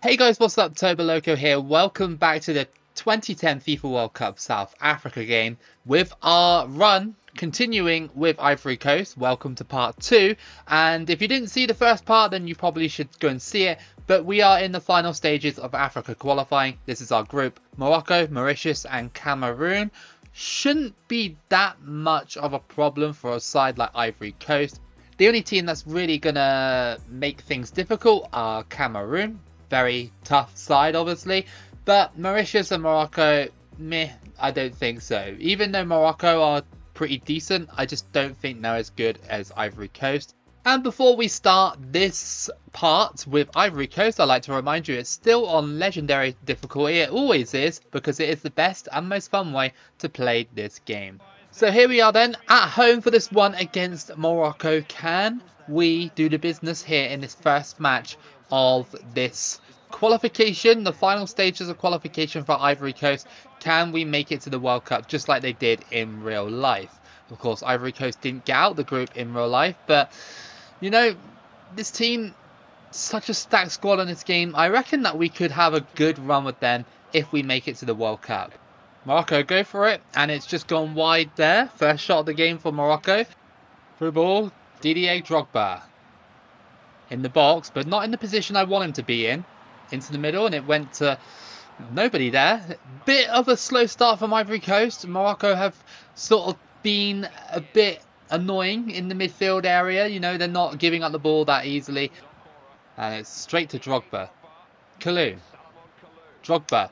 Hey guys, what's up? Toboloco here. Welcome back to the 2010 FIFA World Cup South Africa game with our run continuing with Ivory Coast. Welcome to part 2. And if you didn't see the first part, then you probably should go and see it. But we are in the final stages of Africa qualifying. This is our group: Morocco, Mauritius and Cameroon. Shouldn't be that much of a problem for a side like Ivory Coast. The only team that's really gonna make things difficult are Cameroon. Very tough side, obviously, but Mauritius and Morocco, meh, I don't think so. Even though Morocco are pretty decent, I just don't think they're as good as Ivory Coast. And before we start this part with Ivory Coast, I'd like to remind you it's still on legendary difficulty. It always is, because it is the best and most fun way to play this game. So here we are then, at home for this one against Morocco. Can we do the business here in this first match of this qualification, the final stages of qualification for Ivory Coast? Can we make it to the World Cup just like they did in real life? Of course, Ivory Coast didn't get out the group in real life, but you know, this team, such a stacked squad in this game. I reckon that we could have a good run with them if we make it to the World Cup. Morocco go for it, and it's just gone wide there. First shot of the game for Morocco. Through ball, Drogba in the box, but not in the position I want him to be in. Into the middle, and it went to nobody there. Bit of a slow start from Ivory Coast. Morocco have sort of been a bit annoying in the midfield area. You know, they're not giving up the ball that easily. And it's straight to Drogba. Kalou. Drogba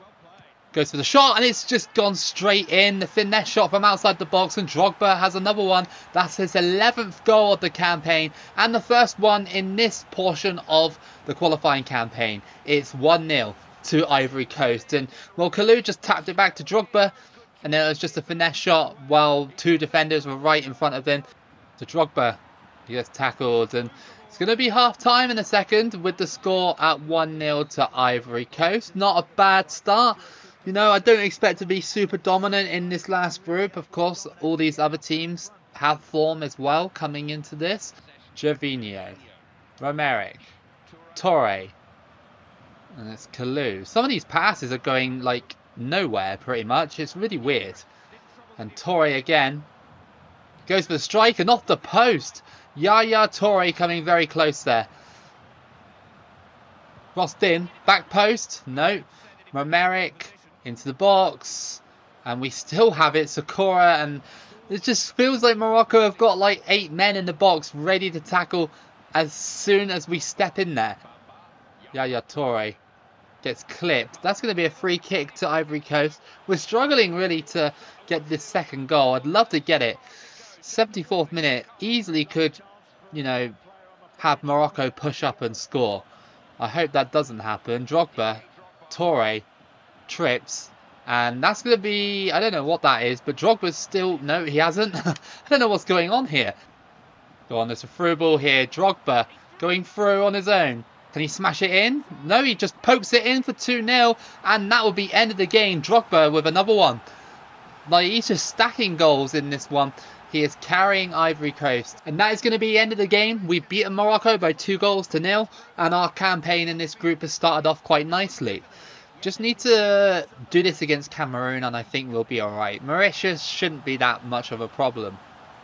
goes for the shot, and it's just gone straight in. The finesse shot from outside the box, and Drogba has another one. That's his 11th goal of the campaign, and the first one in this portion of the qualifying campaign. It's 1-0 to Ivory Coast, and well, Kalou just tapped it back to Drogba, and then it was just a finesse shot while two defenders were right in front of him. To Drogba, he gets tackled, and it's going to be half time in a second with the score at 1-0 to Ivory Coast. Not a bad start. You know, I don't expect to be super dominant in this last group. Of course, all these other teams have form as well coming into this. Gervinho, Romeric, Torre, and it's Kalou. Some of these passes are going like nowhere pretty much. It's really weird. And Torre again goes for the strike and off the post. Yaya Torre coming very close there. Crossed in, back post, no. Romeric into the box, and we still have it. Sakura, and it just feels like Morocco have got like 8 men in the box ready to tackle as soon as we step in there. Yaya Torre gets clipped. That's going to be a free kick to Ivory Coast. We're struggling really to get this second goal. I'd love to get it. 74th minute, easily could, you know, have Morocco push up and score. I hope that doesn't happen. Drogba, Torre trips, and that's going to be, I don't know what that is, but Drogba's still, no, he hasn't. I don't know what's going on here. Go on, there's a through ball here. Drogba going through on his own. Can he smash it in? No, he just pokes it in for 2-0, and that will be end of the game. Drogba with another one. Like, he's just stacking goals in this one. He is carrying Ivory Coast. And that is going to be the end of the game. We've beaten Morocco by 2-0, and our campaign in this group has started off quite nicely. Just need to do this against Cameroon, and I think we'll be alright. Mauritius shouldn't be that much of a problem.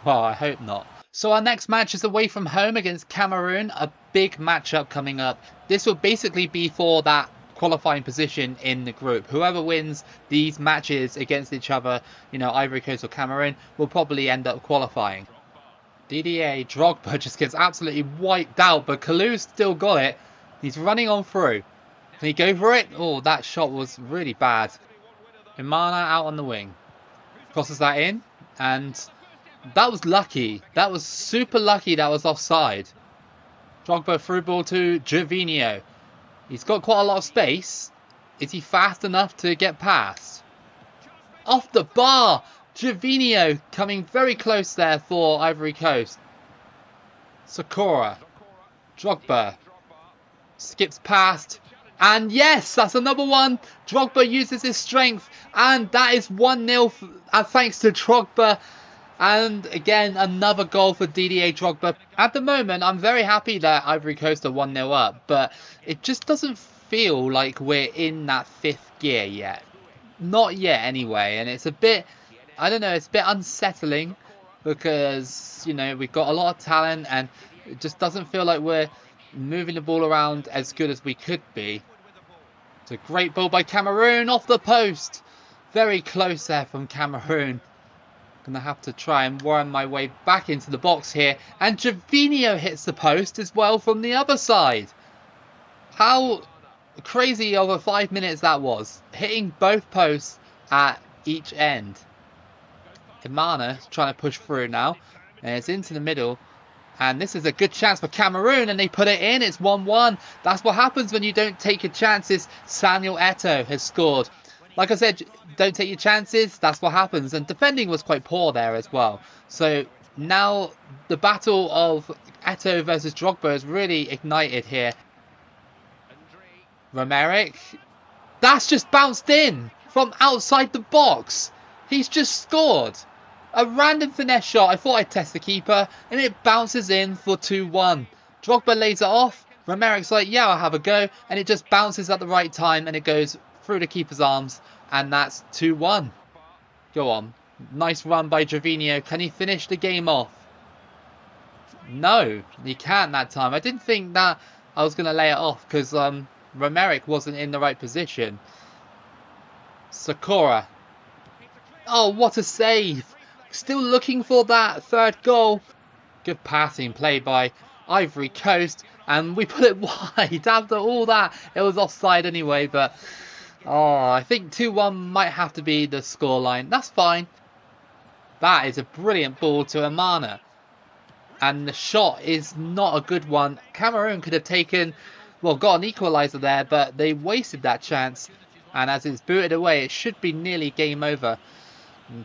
Well, I hope not. So our next match is away from home against Cameroon. A big matchup coming up. This will basically be for that qualifying position in the group. Whoever wins these matches against each other, you know, Ivory Coast or Cameroon, will probably end up qualifying. Drogba just gets absolutely wiped out, but Kalou's still got it. He's running on through. Can he go for it? Oh, that shot was really bad. Imana out on the wing. Crosses that in, and that was lucky. That was super lucky that was offside. Drogba through ball to Gervinho. He's got quite a lot of space. Is he fast enough to get past? Off the bar! Gervinho coming very close there for Ivory Coast. Sakura. Drogba. Skips past. And yes, that's another one. Drogba uses his strength, and that is 1-0 thanks to Drogba. And again, another goal for Drogba. At the moment, I'm very happy that Ivory Coast are 1-0 up, but it just doesn't feel like we're in that fifth gear yet. Not yet anyway, and it's a bit, I don't know, it's a bit unsettling because, you know, we've got a lot of talent and it just doesn't feel like we're moving the ball around as good as we could be. It's a great ball by Cameroon off the post. Very close there from Cameroon. Gonna have to try and worm my way back into the box here. And Gervinho hits the post as well from the other side. How crazy over 5 minutes that was. Hitting both posts at each end. Imana trying to push through now. And it's into the middle. And this is a good chance for Cameroon. And they put it in. It's 1-1. That's what happens when you don't take your chances. Samuel Eto'o has scored. Like I said, don't take your chances. That's what happens. And defending was quite poor there as well. So now the battle of Eto'o versus Drogba is really ignited here. Romeric. That's just bounced in from outside the box. He's just scored. A random finesse shot. I thought I'd test the keeper. And it bounces in for 2-1. Drogba lays it off. Romeric's like, yeah, I'll have a go. And it just bounces at the right time. And it goes through the keeper's arms. And that's 2-1. Go on. Nice run by Gervinho. Can he finish the game off? No, he can't that time. I didn't think that I was going to lay it off because Romeric wasn't in the right position. Sakura. Oh, what a save. Still looking for that third goal. Good passing play by Ivory Coast. And we put it wide. After all that, it was offside anyway. But, oh, I think 2-1 might have to be the scoreline. That's fine. That is a brilliant ball to Imana. And the shot is not a good one. Cameroon could have taken, well, got an equaliser there, but they wasted that chance. And as it's booted away, it should be nearly game over.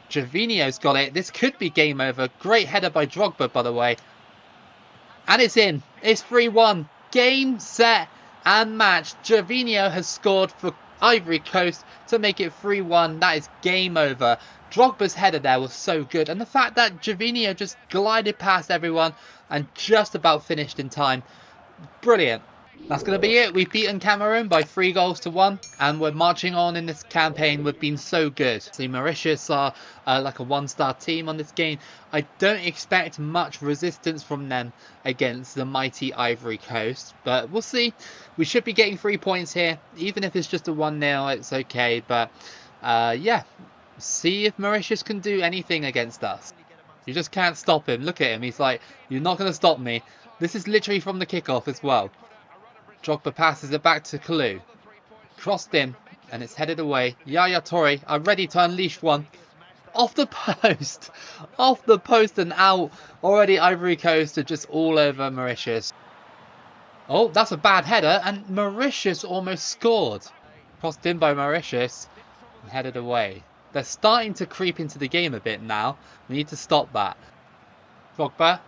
Gervinho's got it. This could be game over. Great header by Drogba, by the way. And it's in. It's 3-1. Game, set, and match. Gervinho has scored for Ivory Coast to make it 3-1. That is game over. Drogba's header there was so good. And the fact that Gervinho just glided past everyone and just about finished in time. Brilliant. That's going to be it. We've beaten Cameroon by 3-1. And we're marching on in this campaign. We've been so good. See, Mauritius are like a one-star team on this game. I don't expect much resistance from them against the mighty Ivory Coast. But we'll see. We should be getting 3 points here. Even if it's just a 1-0, it's okay. But yeah. See if Mauritius can do anything against us. You just can't stop him. Look at him. He's like, you're not going to stop me. This is literally from the kickoff as well. Drogba passes it back to Kalu. Crossed in. And it's headed away. Yaya Toure are ready to unleash one. Off the post. Off the post and out. Already Ivory Coast are just all over Mauritius. Oh, that's a bad header. And Mauritius almost scored. Crossed in by Mauritius. And headed away. They're starting to creep into the game a bit now. We need to stop that. Drogba.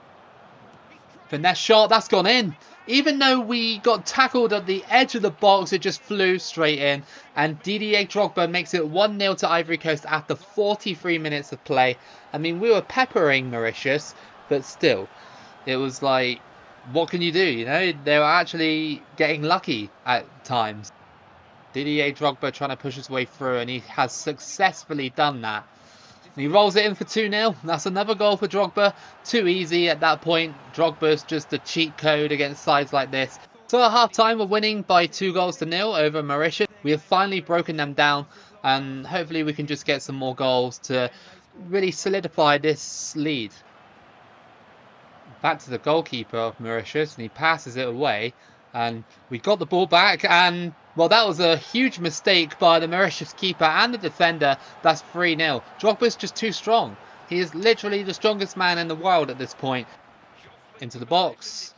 Finesse shot. That's gone in. Even though we got tackled at the edge of the box, it just flew straight in. And Didier Drogba makes it 1-0 to Ivory Coast after 43 minutes of play. I mean, we were peppering Mauritius, but still. It was like, what can you do? You know, they were actually getting lucky at times. Didier Drogba trying to push his way through, and he has successfully done that. And he rolls it in for 2-0. That's another goal for Drogba. Too easy at that point. Drogba's just a cheat code against sides like this. So at half-time, we're winning by 2-0 over Mauritius. We have finally broken them down, and hopefully we can just get some more goals to really solidify this lead. Back to the goalkeeper of Mauritius, and he passes it away. And we got the ball back, and well, that was a huge mistake by the Mauritius keeper and the defender. That's 3-0. Drogba's just too strong. He is literally the strongest man in the world at this point. Into the box.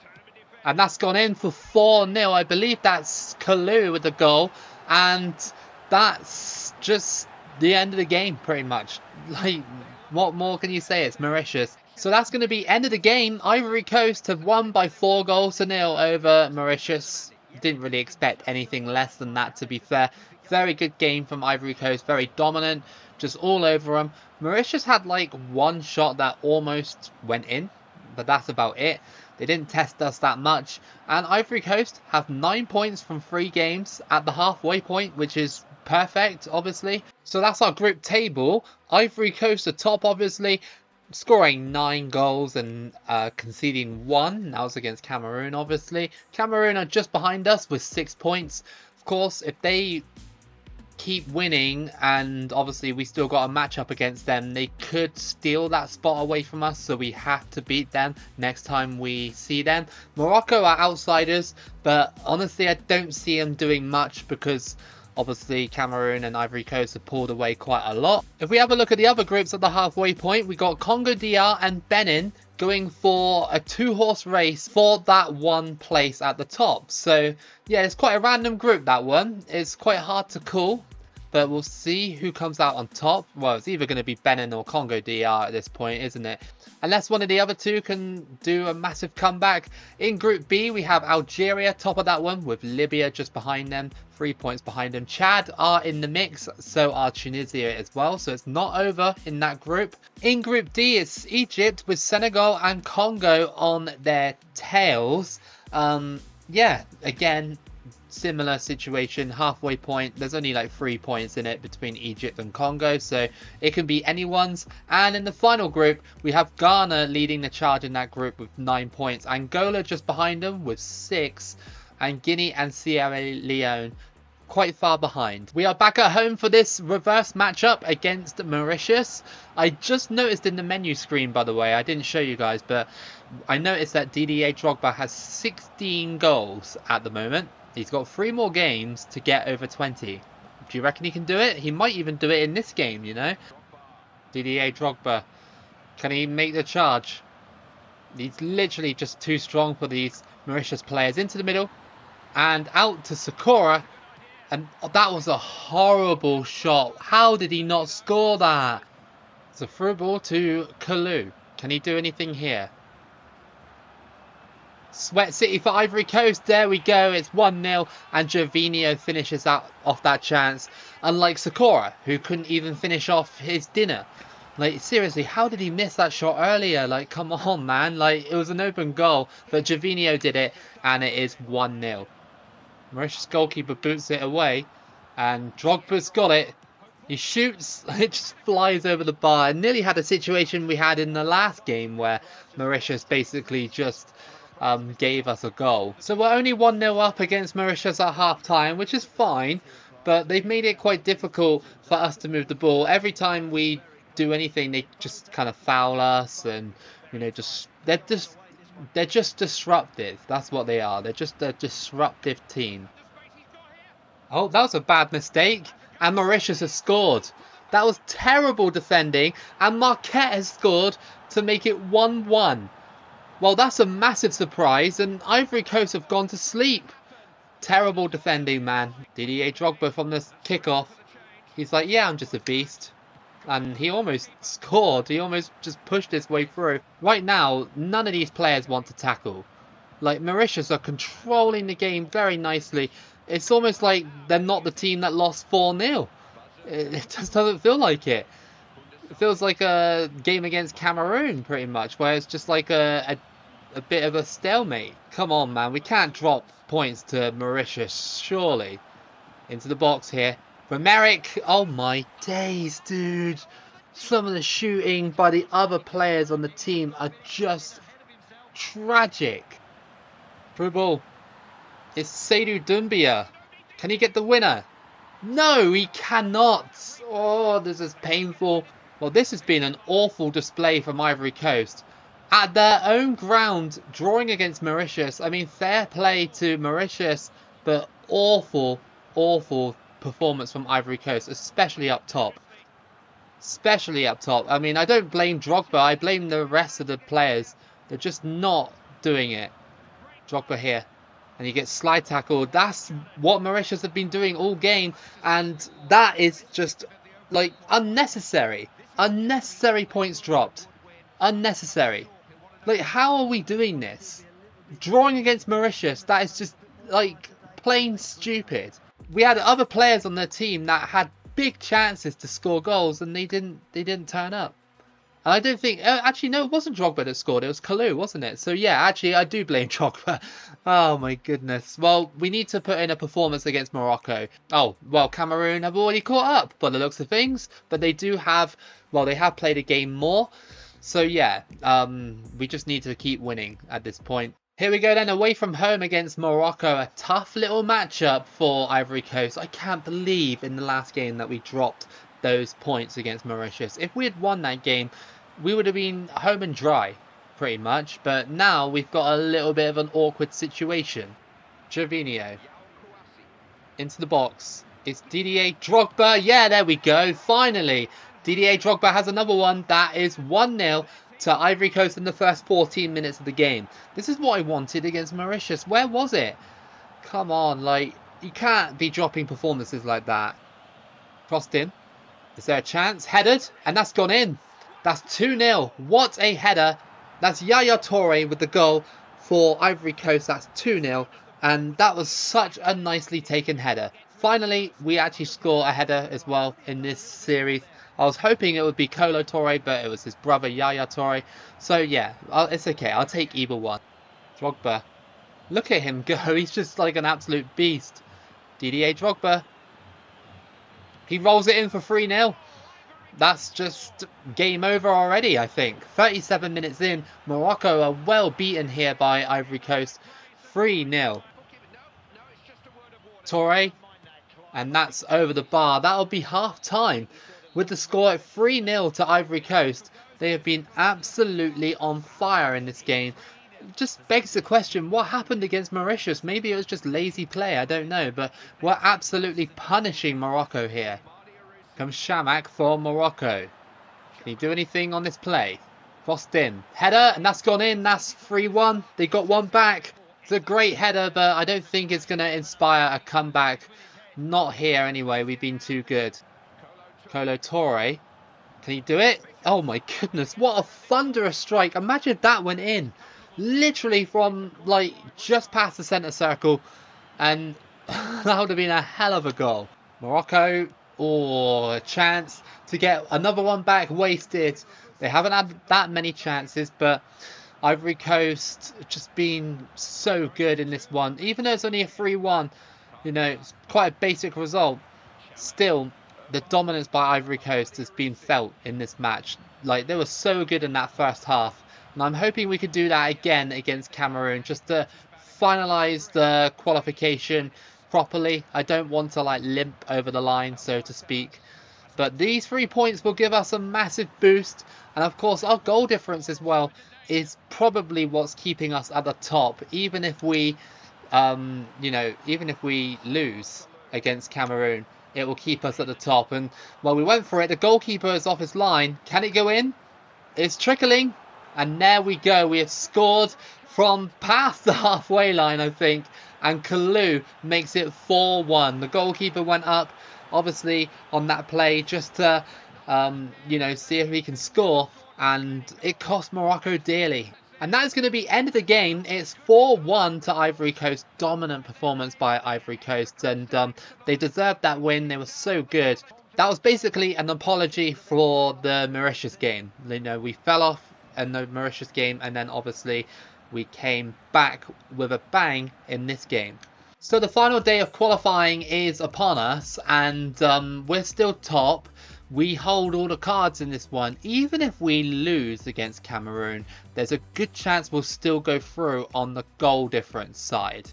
And that's gone in for 4-0. I believe that's Kalu with the goal. And that's just the end of the game, pretty much. Like, what more can you say? It's Mauritius. So that's going to be end of the game. Ivory Coast have won by 4-0 over Mauritius. Didn't really expect anything less than that, to be fair. Very good game from Ivory Coast. Very dominant. Just all over them. Mauritius had like one shot that almost went in. But that's about it. They didn't test us that much. And Ivory Coast have 9 points from 3 games at the halfway point, which is perfect, obviously. So that's our group table. Ivory Coast are top, obviously, scoring 9 goals and conceding 1. That was against Cameroon, obviously. Cameroon are just behind us with 6 points. Of course, if they keep winning, and obviously we still got a match up against them, they could steal that spot away from us, so we have to beat them next time we see them. Morocco are outsiders, but honestly I don't see them doing much because obviously Cameroon and Ivory Coast have pulled away quite a lot. If we have a look at the other groups at the halfway point, we got Congo DR and Benin going for a 2-horse race for that 1 place at the top. So yeah, it's quite a random group, that one. It's quite hard to call, but we'll see who comes out on top. Well, it's either going to be Benin or Congo DR at this point, isn't it? Unless one of the other two can do a massive comeback. In Group B, we have Algeria top of that one, with Libya just behind them, 3 points behind them. Chad are in the mix, so are Tunisia as well, so it's not over in that group. In Group D, it's Egypt with Senegal and Congo on their tails. Yeah, again, similar situation, halfway point. There's only like 3 points in it between Egypt and Congo, so it can be anyone's. And in the final group, we have Ghana leading the charge in that group with 9 points. Angola just behind them with 6. And Guinea and Sierra Leone quite far behind. We are back at home for this reverse matchup against Mauritius. I just noticed in the menu screen, by the way, I didn't show you guys, but I noticed that Didier Drogba has 16 goals at the moment. He's got 3 more games to get over 20. Do you reckon he can do it? He might even do it in this game, you know. Didier Drogba, can he make the charge? He's literally just too strong for these Mauritius players. Into the middle and out to Sakura. And that was a horrible shot. How did he not score that? It's a through ball to Kalu. Can he do anything here? Sweat City for Ivory Coast. There we go. It's 1-0. And Gervinho finishes off that chance. Unlike Sakura, who couldn't even finish off his dinner. Like, seriously, how did he miss that shot earlier? Like, come on, man. Like, it was an open goal. But Gervinho did it. And it is 1-0. Mauritius goalkeeper boots it away, and Drogba's got it. He shoots, it just flies over the bar. And nearly had a situation we had in the last game where Mauritius basically just gave us a goal. So we're only 1-0 up against Mauritius at half time, which is fine, but they've made it quite difficult for us to move the ball. Every time we do anything, they just kind of foul us, and you know, they're just disruptive. That's what they are. They're just a disruptive team. Oh, that was a bad mistake. And Mauritius has scored. That was terrible defending. And Marquette has scored to make it 1-1. Well, that's a massive surprise. And Ivory Coast have gone to sleep. Terrible defending, man. Didier Drogba from the kickoff. He's like, yeah, I'm just a beast. And he almost scored. He almost just pushed his way through. Right now, none of these players want to tackle. Like, Mauritius are controlling the game very nicely. It's almost like they're not the team that lost 4-0. It just doesn't feel like it. It feels like a game against Cameroon, pretty much, where it's just like a bit of a stalemate. Come on, man. We can't drop points to Mauritius, surely. Into the box here. Romeric, oh my days, dude. Some of the shooting by the other players on the team are just tragic. Through ball. It's Seydou Doumbia. Can he get the winner? No, he cannot. Oh, this is painful. Well, this has been an awful display from Ivory Coast. At their own ground, drawing against Mauritius. I mean, fair play to Mauritius, but awful, awful performance from Ivory Coast, especially up top. Especially up top. I mean, I don't blame Drogba, I blame the rest of the players. They're just not doing it. Drogba here. And he gets slide tackled. That's what Mauritius have been doing all game. And that is just, like, unnecessary. Unnecessary points dropped. Unnecessary. Like, how are we doing this? Drawing against Mauritius, that is just, like, plain stupid. We had other players on their team that had big chances to score goals, and they didn't turn up. I don't think... actually, no, it wasn't Drogba that scored. It was Kalou, wasn't it? So, yeah, actually, I do blame Drogba. Oh, my goodness. Well, we need to put in a performance against Morocco. Oh, well, Cameroon have already caught up by the looks of things. But they do have... Well, they have played a game more. So, yeah, we just need to keep winning at this point. Here we go then, away from home against Morocco. A tough little matchup for Ivory Coast. I can't believe in the last game that we dropped those points against Mauritius. If we had won that game, we would have been home and dry, pretty much. But now we've got a little bit of an awkward situation. Gervinho into the box. It's Didier Drogba. Yeah, there we go. Finally, Didier Drogba has another one. That is 1-0 to Ivory Coast in the first 14 minutes of the game. This is what I wanted against Mauritius. Where was it? Come on, like, you can't be dropping performances like that. Crossed in. Is there a chance? Headed, and that's gone in. That's 2-0. What a header. That's Yaya Toure with the goal for Ivory Coast. That's 2-0. And that was such a nicely taken header. Finally, we actually score a header as well in this series. I was hoping it would be Kolo Toure, but it was his brother Yaya Toure. So yeah, it's okay. I'll take either one. Drogba. Look at him go. He's just like an absolute beast. Didier Drogba. He rolls it in for 3-0. That's just game over already, I think. 37 minutes in. Morocco are well beaten here by Ivory Coast. 3-0. Toure. And that's over the bar. That'll be half time. With the score at 3-0 to Ivory Coast. They have been absolutely on fire in this game. Just begs the question, what happened against Mauritius? Maybe it was just lazy play, I don't know. But we're absolutely punishing Morocco here. Comes Shamak for Morocco. Can he do anything on this play? Crossed in. Header, and that's gone in. That's 3-1. They got one back. It's a great header, but I don't think it's going to inspire a comeback. Not here anyway. We've been too good. Kolo Toure. Can he do it? Oh my goodness. What a thunderous strike. Imagine if that went in. Literally from, like, just past the centre circle. And that would have been a hell of a goal. Morocco... Oh, a chance to get another one back wasted. They haven't had that many chances, but Ivory Coast just been so good in this one. Even though it's only a 3-1, you know, it's quite a basic result. Still, the dominance by Ivory Coast has been felt in this match. Like, they were so good in that first half. And I'm hoping we could do that again against Cameroon, just to finalise the qualification properly. I don't want to like limp over the line, so to speak, but these 3 points will give us a massive boost. And of course our goal difference as well is probably what's keeping us at the top, even if we you know, even if we lose against Cameroon, it will keep us at the top. And well, we went for it. The goalkeeper is off his line. Can it go in? It's trickling, and there we go. We have scored from past the halfway line, I think. And Kalou makes it 4-1. The goalkeeper went up, obviously, on that play just to, you know, see if he can score. And it cost Morocco dearly. And that is going to be end of the game. It's 4-1 to Ivory Coast. Dominant performance by Ivory Coast. And they deserved that win. They were so good. That was basically an apology for the Mauritius game. You know, we fell off in the Mauritius game, and then obviously we came back with a bang in this game. So the final day of qualifying is upon us, and we're still top. We hold all the cards in this one. Even if we lose against Cameroon, there's a good chance we'll still go through on the goal difference side.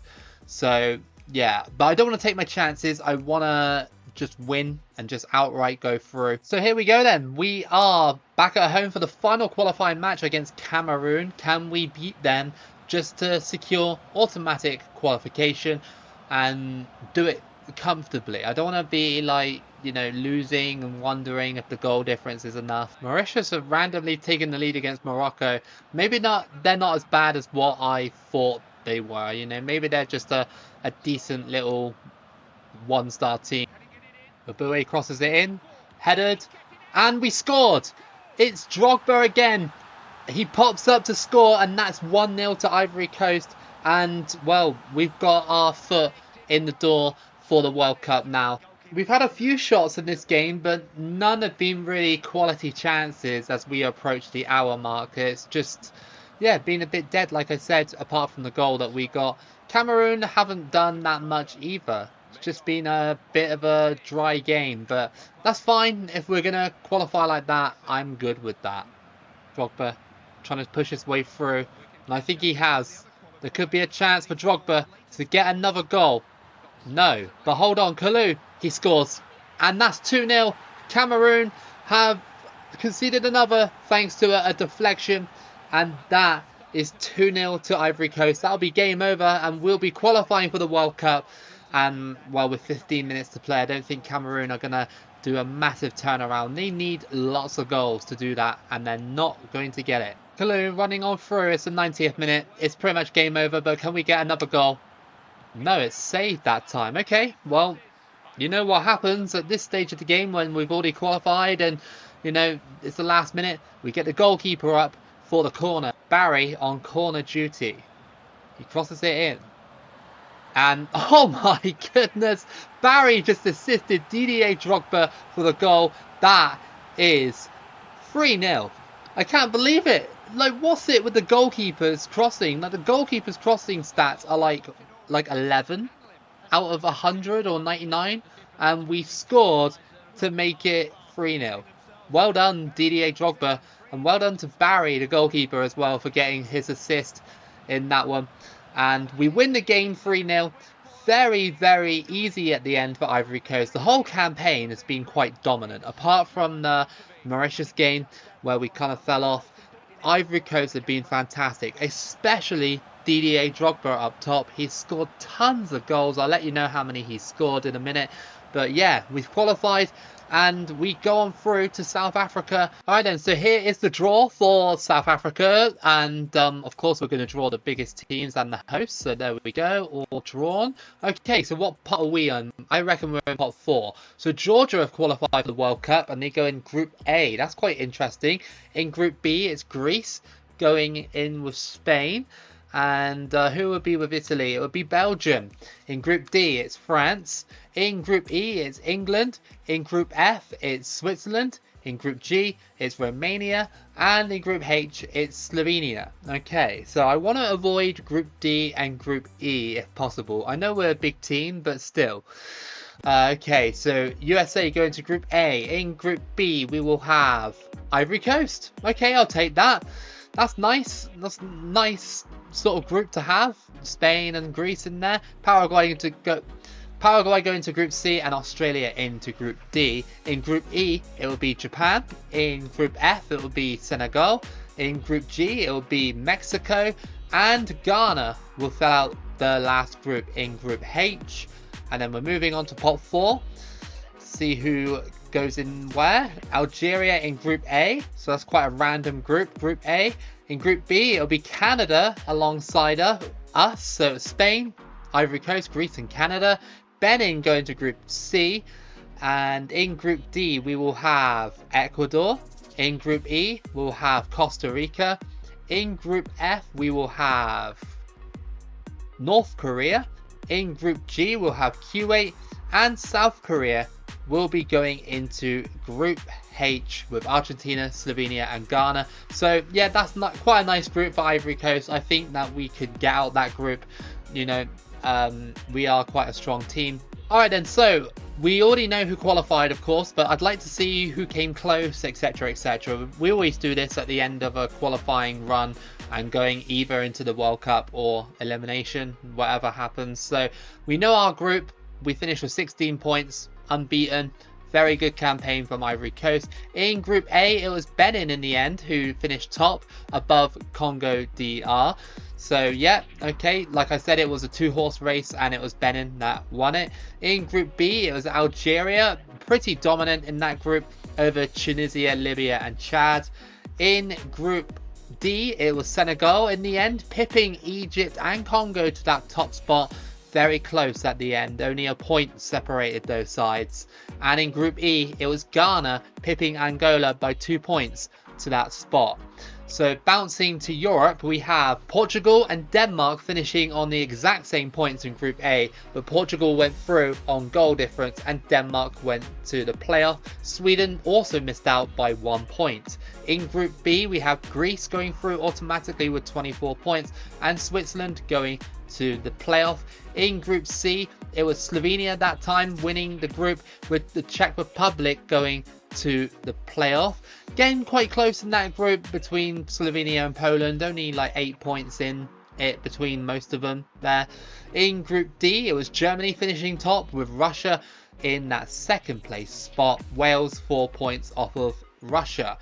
So yeah, but I don't want to take my chances. I want to just win and just outright go through. So here we go then. We are back at home for the final qualifying match against Cameroon. Can we beat them just to secure automatic qualification and do it comfortably? I don't want to be like, you know, losing and wondering if the goal difference is enough. Mauritius have randomly taken the lead against Morocco. Maybe they're not as bad as what I thought they were. You know, maybe they're just a decent little one-star team. Aboué crosses it in, headed, and we scored. It's Drogba again. He pops up to score, and that's 1-0 to Ivory Coast. And well, we've got our foot in the door for the World Cup now. we've had a few shots in this game, but none have been really quality chances as we approach the hour mark. It's just, yeah, been a bit dead, like I said, apart from the goal that we got. Cameroon haven't done that much either. It's just been a bit of a dry game, but that's fine. If we're going to qualify like that, I'm good with that. Drogba trying to push his way through, and I think he has. There could be a chance for Drogba to get another goal. No, but hold on, Kalu, he scores, and that's 2-0. Cameroon have conceded another thanks to a deflection, and that is 2-0 to Ivory Coast. That'll be game over, and we'll be qualifying for the World Cup. And well, with 15 minutes to play, I don't think Cameroon are going to do a massive turnaround. They need lots of goals to do that, and they're not going to get it. Kalu running on through. It's the 90th minute. It's pretty much game over, but can we get another goal? No, it's saved that time. Okay, well, you know what happens at this stage of the game when we've already qualified and, you know, it's the last minute. We get the goalkeeper up for the corner. Barry on corner duty. He crosses it in. And, oh my goodness, Barry just assisted Didier Drogba for the goal. That is 3-0. I can't believe it. Like, what's it with the goalkeepers crossing? Like, the goalkeepers crossing stats are like 11 out of 100 or 99, and we've scored to make it 3-0. Well done, Didier Drogba, and well done to Barry, the goalkeeper, as well, for getting his assist in that one. And we win the game 3-0. Very, very easy at the end for Ivory Coast. The whole campaign has been quite dominant, apart from the Mauritius game where we kind of fell off. Ivory Coast have been fantastic, especially Didier Drogba up top. He's scored tons of goals. I'll let you know how many he's scored in a minute. But yeah, we've qualified and we go on through to South Africa. Alright then, so here is the draw for South Africa. And of course we're going to draw the biggest teams and the hosts. So there we go, all drawn. Okay, so what pot are we on? I reckon we're in pot 4. So Georgia have qualified for the World Cup and they go in Group A. That's quite interesting. In Group B, it's Greece going in with Spain. And who would be with Italy? It would be Belgium. In Group D, it's France. In Group E, it's England. In Group F, it's Switzerland. In Group G, it's Romania. And in Group H, it's Slovenia. Okay, so I want to avoid Group D and Group E if possible. I know we're a big team, but still. Okay, so USA going to Group A. In Group B, we will have Ivory Coast. Okay, I'll take that. That's nice. That's a nice sort of group to have. Spain and Greece in there. Paraguay going to Group C and Australia into Group D. In Group E, it will be Japan. In Group F, it will be Senegal. In Group G, it will be Mexico. And Ghana will fill out the last group in Group H. And then we're moving on to pot 4. See who goes in where. Algeria in Group A, so that's quite a random group. Group A. In Group B, it'll be Canada alongside us, so Spain, Ivory Coast, Greece and Canada. Benin going to Group C, and in Group D we will have Ecuador. In Group E we'll have Costa Rica. In Group F we will have North Korea. In Group G we'll have Kuwait, and South Korea will be going into Group H with Argentina, Slovenia and Ghana. So yeah, that's not quite a nice group for Ivory Coast. I think that we could get out that group. You know, we are quite a strong team. Alright then, so we already know who qualified, of course, but I'd like to see who came close, etc, etc. We always do this at the end of a qualifying run and going either into the World Cup or elimination, whatever happens. So we know our group. We finished with 16 points, unbeaten. Very good campaign from Ivory Coast. In Group A, it was Benin in the end who finished top above Congo DR. So yeah, okay, like I said, it was a 2-horse race and it was Benin that won it. In Group B, it was Algeria, pretty dominant in that group over Tunisia, Libya and Chad. In Group D, it was Senegal in the end, pipping Egypt and Congo to that top spot. Very close at the end, only a point separated those sides. And in Group E, it was Ghana pipping Angola by 2 points to that spot. So bouncing to Europe, we have Portugal and Denmark finishing on the exact same points in Group A, but Portugal went through on goal difference and Denmark went to the playoff. Sweden also missed out by 1 point. In Group B, we have Greece going through automatically with 24 points and Switzerland going to the playoff. In Group C, it was Slovenia that time winning the group, with the Czech Republic going to the playoff. Getting quite close in that group between Slovenia and Poland, only like 8 points in it between most of them there. In Group D, it was Germany finishing top with Russia in that second place spot. Wales 4 points off of Russia.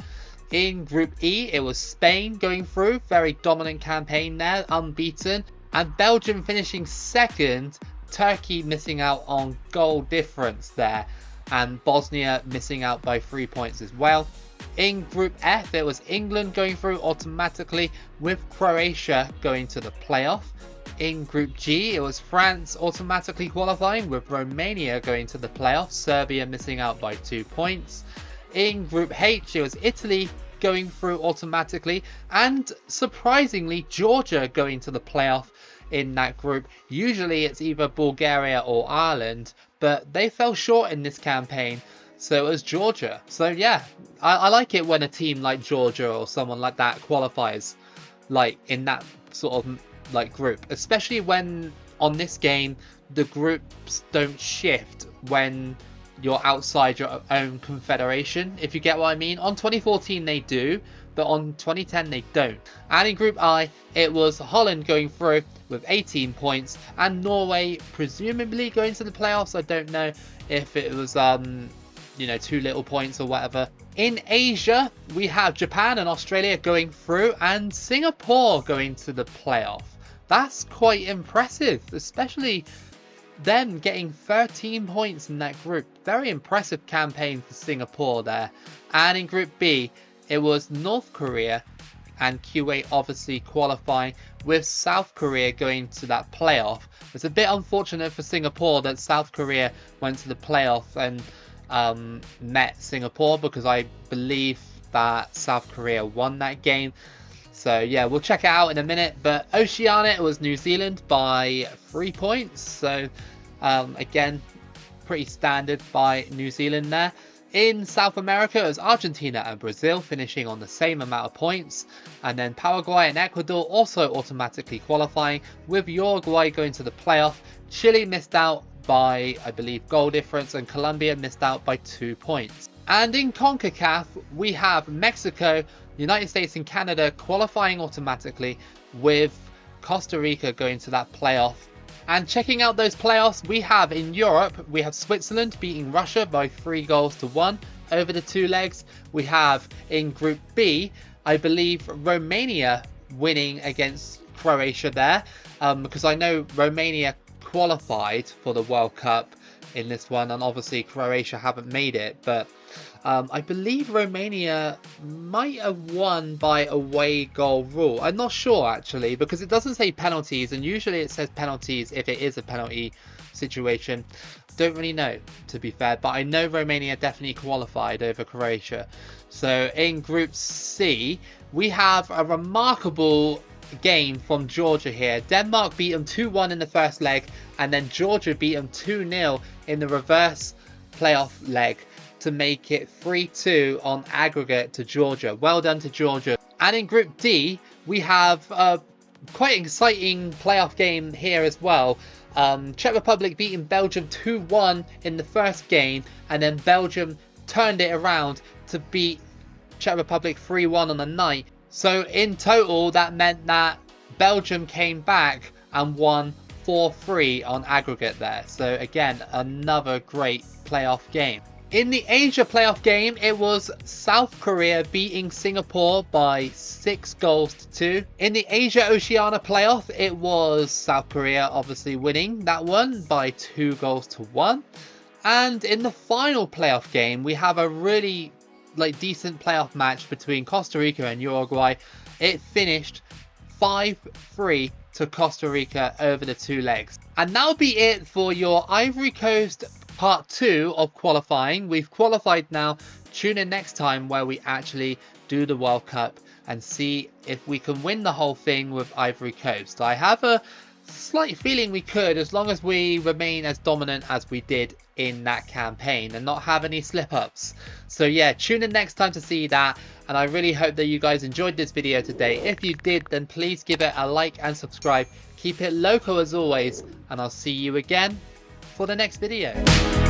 In Group E, it was Spain going through, very dominant campaign there, unbeaten, and Belgium finishing second, Turkey missing out on goal difference there, and Bosnia missing out by 3 points as well. In Group F, it was England going through automatically with Croatia going to the playoff. In Group G, it was France automatically qualifying with Romania going to the playoff, Serbia missing out by 2 points. In Group H, it was Italy going through automatically, and surprisingly Georgia going to the playoff in that group. Usually it's either Bulgaria or Ireland, but they fell short in this campaign, so it was Georgia. So yeah, I like it when a team like Georgia or someone like that qualifies like in that sort of like group, especially when on this game the groups don't shift when you're outside your own confederation, if you get what I mean. On 2014 they do, but on 2010 they don't. And in Group I, it was Holland going through with 18 points and Norway presumably going to the playoffs. I don't know if it was you know, 2 little points or whatever. In Asia, we have Japan and Australia going through and Singapore going to the playoff. That's quite impressive, especially them getting 13 points in that group. Very impressive campaign for Singapore there. And in Group B, it was North Korea and Kuwait obviously qualifying, with South Korea going to that playoff. It's a bit unfortunate for Singapore that South Korea went to the playoff and met Singapore, because I believe that South Korea won that game. So yeah, we'll check it out in a minute. But Oceania, it was New Zealand by 3 points. So again, pretty standard by New Zealand there. In South America, it was Argentina and Brazil finishing on the same amount of points. And then Paraguay and Ecuador also automatically qualifying, with Uruguay going to the playoff. Chile missed out by, I believe, goal difference, and Colombia missed out by 2 points. And in CONCACAF, we have Mexico, United States and Canada qualifying automatically, with Costa Rica going to that playoff. And checking out those playoffs, we have in Europe, we have Switzerland beating Russia by 3-1 over the 2 legs. We have in Group B, I believe, Romania winning against Croatia there, because I know Romania qualified for the World Cup in this one, and obviously Croatia haven't made it, but I believe Romania might have won by away goal rule. I'm not sure actually, because it doesn't say penalties, and usually it says penalties if it is a penalty situation. Don't really know, to be fair, but I know Romania definitely qualified over Croatia. So in Group C, we have a remarkable game from Georgia here. Denmark beat them 2-1 in the first leg, and then Georgia beat them 2-0 in the reverse playoff leg to make it 3-2 on aggregate to Georgia. Well done to Georgia. And in Group D, we have a quite exciting playoff game here as well. Czech Republic beating Belgium 2-1 in the first game, and then Belgium turned it around to beat Czech Republic 3-1 on the night. So in total, that meant that Belgium came back and won 4-3 on aggregate there. So again, another great playoff game. In the Asia playoff game, it was South Korea beating Singapore by 6-2. In the Asia Oceania playoff, it was South Korea obviously winning that one by 2-1. And in the final playoff game, we have a really decent playoff match between Costa Rica and Uruguay. It finished 5-3 to Costa Rica over the 2 legs. And that'll be it for your Ivory Coast Part 2 of qualifying. We've qualified now. Tune in next time where we actually do the World Cup and see if we can win the whole thing with Ivory Coast. I have a slight feeling we could, as long as we remain as dominant as we did in that campaign and not have any slip-ups. So yeah, tune in next time to see that, and I really hope that you guys enjoyed this video today. If you did, then please give it a like and subscribe. Keep it loco as always, and I'll see you again for the next video.